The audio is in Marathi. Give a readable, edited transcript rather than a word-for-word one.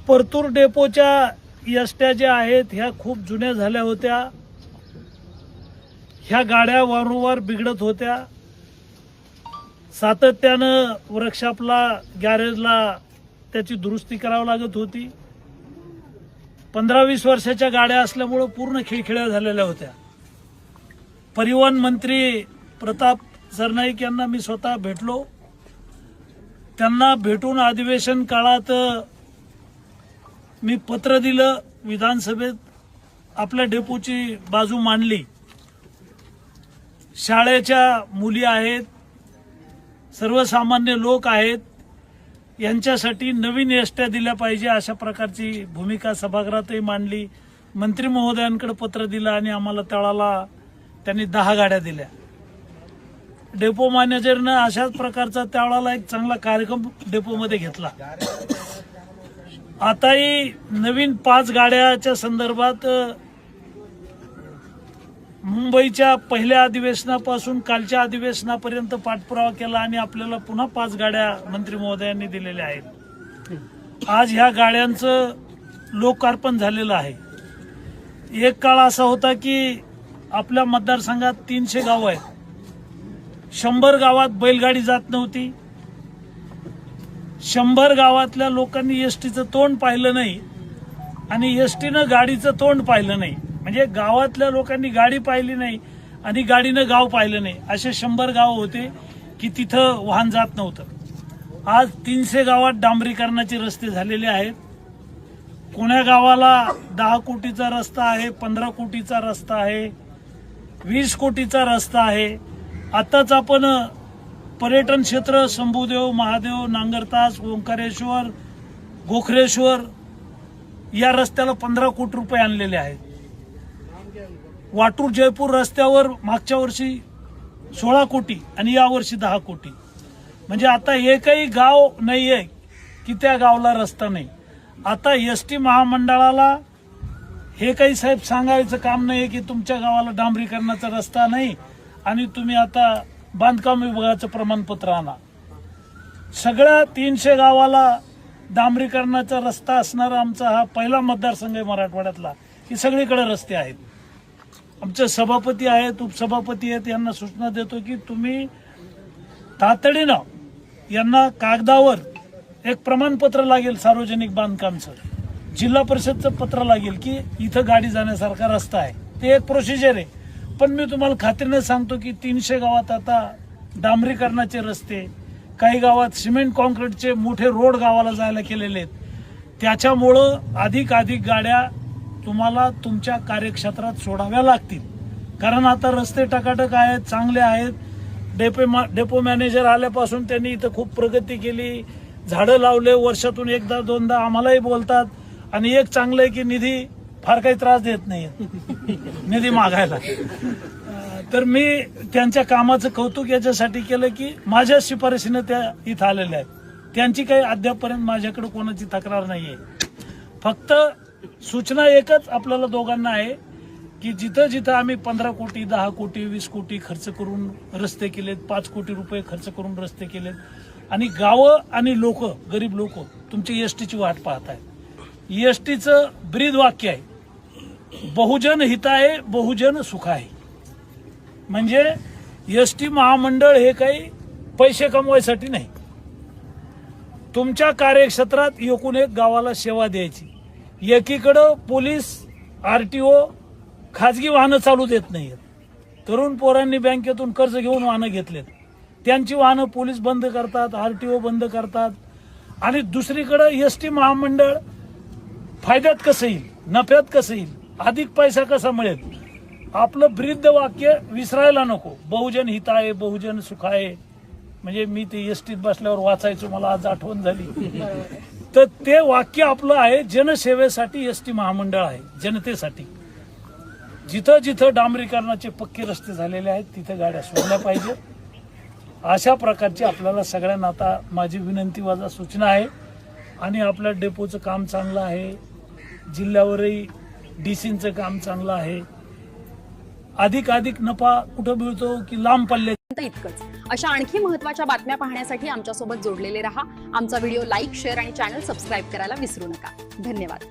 परतूर डेपोच्या एसट्या ज्या आहेत ह्या खूप जुन्या झाल्या होत्या. ह्या गाड्या वारंवार बिघडत होत्या. सातत्यानं वर्कशॉपला गॅरेजला त्याची दुरुस्ती करावी लागत होती. 15-20 वर्षाच्या गाड्या असल्यामुळे पूर्ण खिळखिळ्या झालेल्या होत्या. परिवहन मंत्री प्रताप सरनाईक यांना मी स्वतः भेटलो. त्यांना भेटून अधिवेशन काळात मी पत्र दिलं, विधानसभेत आपल्या डेपोची बाजू मांडली. शाळेच्या मुली आहेत, सर्वसामान्य लोक आहेत, यांच्यासाठी नवीन एसट्या दिल्या पाहिजे अशा प्रकारची भूमिका सभागृहातही मांडली. मंत्री महोदयांकडे पत्र दिलं आणि आम्हाला तळाला त्यांनी 10 गाड्या दिल्या. डेपो मॅनेजरनं अशाच प्रकारचा त्यावेळेला एक चांगला कार्यक्रम डेपोमध्ये घेतला. आताही नवीन 5 गाड्याच्या संदर्भात मुंबईच्या पहिल्या अधिवेशनापासून कालच्या अधिवेशनापर्यंत पाठपुरावा केला आणि आपल्याला पुन्हा 5 गाड्या मंत्री महोदयांनी दिलेल्या आहेत. आज ह्या गाड्यांचं लोकार्पण झालेलं आहे. एक काळ असा होता की आपल्या मतदारसंघात 300 गावं आहेत. 100 गावात बैलगाडी जात नव्हती. 100 गावातल्या लोकांनी एसटीचं तोंड पाहिलं नाही आणि एसटीनं गाडीचं तोंड पाहिलं नाही. म्हणजे गावातल्या लोकांनी गाडी पाहिली नाही आणि गाडीनं गाव पाहिलं नाही. असे 100 गाव होते की तिथं वाहन जात नव्हतं. आज 300 गावात डांबरीकरणाचे रस्ते झालेले आहेत. कोण्या गावाला 10 कोटीचा रस्ता आहे, 15 कोटीचा रस्ता आहे, 20 कोटीचा रस्ता आहे. आताच आपण पर्यटन क्षेत्र शंभूदेव, महादेव, नांगरतास, ओंकारेश्वर, गोखरेश्वर या रस्त्याला 15 कोटी रुपये आणलेले आहेत. वाटूर जयपूर रस्त्यावर मागच्या वर्षी 16 कोटी आणि यावर्षी 10 कोटी. म्हणजे आता एकही गाव नाहीये की त्या गावाला रस्ता नाही. आता एसटी महामंडळाला हे काही साहेब सांगायचं काम नाही की तुमच्या गावाला डांबरीकरणाचा रस्ता नाही आणि तुम्ही आता बांधकाम विभागाचं प्रमाणपत्र आणा. सगळ्या 300 गावाला डांबरीकरणाचा रस्ता असणारा आमचा हा पहिला मतदारसंघ आहे मराठवाड्यातला की सगळीकडे रस्ते आहेत. आमचे सभापती आहेत, उपसभापती आहेत, यांना सूचना देतो की तुम्ही तातडीनं यांना कागदावर एक प्रमाणपत्र लागेल सार्वजनिक बांधकामचं, जिल्हा परिषदचं पत्र लागेल की इथं गाडी जाण्यासारखा रस्ता आहे. ते एक प्रोसिजर आहे. पण मी तुम्हाला खात्रीने सांगतो की 300 गावात आता डांबरीकरणाचे रस्ते, काही गावात सिमेंट कॉन्क्रीटचे मोठे रोड गावाला जायला केलेले आहेत. त्याच्यामुळं अधिकाधिक गाड्या तुम्हाला तुमच्या कार्यक्षेत्रात सोडाव्या लागतील. कारण आता रस्ते टकाटक आहेत, चांगले आहेत. डेपो मॅनेजर आल्यापासून त्यांनी इथं खूप प्रगती केली, झाडं लावले, वर्षातून एकदा दोनदा आम्हालाही बोलतात. आणि एक चांगलं आहे की निधी फार काही त्रास देत नाही निधी मागायला. तर मी त्यांच्या कामाचं कौतुक याच्यासाठी केलं की माझ्या शिफारशीनं त्या इथं आलेल्या आहेत. त्यांची काही अद्यापपर्यंत माझ्याकडे कोणाची तक्रार नाहीये. फक्त सूचना एकच आपल्याला दोघांना आहे की जिथं जिथं आम्ही 15 कोटी, 10 कोटी, 20 कोटी खर्च करून रस्ते केलेत, 5 कोटी रुपये खर्च करून रस्ते केलेत आणि गावं आणि लोक, गरीब लोक तुमची एसटीची वाट पाहत आहेत. एसटीचं ब्रीद वाक्य आहे, बहुजन हिताय बहुजन सुखाय. म्हणजे एसटी महामंडळ हे काही पैसे कमवायसाठी नाही, तुमच्या कार्यक्षेत्रात एकूण एक गावाला सेवा द्यायची. एकीकडं पोलीस, आरटीओ खाजगी वाहनं चालू देत नाहीत. तरुण पोरांनी बँकेतून कर्ज घेऊन वाहनं घेतलेत, त्यांची वाहनं पोलीस बंद करतात, आरटीओ बंद करतात. आणि दुसरीकडे एसटी महामंडळ फायद्यात कसं येईल, नफ्यात कसं येईल, अधिक पैसा कसा मिळेल. आपलं ब्रीद वाक्य विसरायला नको, बहुजन हिताय बहुजन सुखाय. म्हणजे मी ते एसटीत बसल्यावर वाचायचो, मला आज आठवण झाली. तर ते वाक्य आपलं आहे. जनसेवेसाठी एसटी महामंडळ आहे, जनतेसाठी. जिथं जिथं डांबरीकरणाचे पक्के रस्ते झालेले आहेत तिथं गाड्या सोडल्या पाहिजे. अशा प्रकारची आपल्याला सगळ्यांना आता माझी विनंती, वाजा सूचना आहे. आणि आपल्या डेपोचं काम चांगलं आहे, जिल्ह्यावरही डीसींचं काम चांगलं आहे. अधिक नफा कुठं मिळतो की लांब पल्ले इतकंच. अशा आणखी महत्त्वाच्या बातम्या पाहण्यासाठी आमच्यासोबत जोडलेले रहा. आमचा व्हिडिओ लाईक, शेअर आणि चॅनल सबस्क्राईब करायला विसरू नका. धन्यवाद.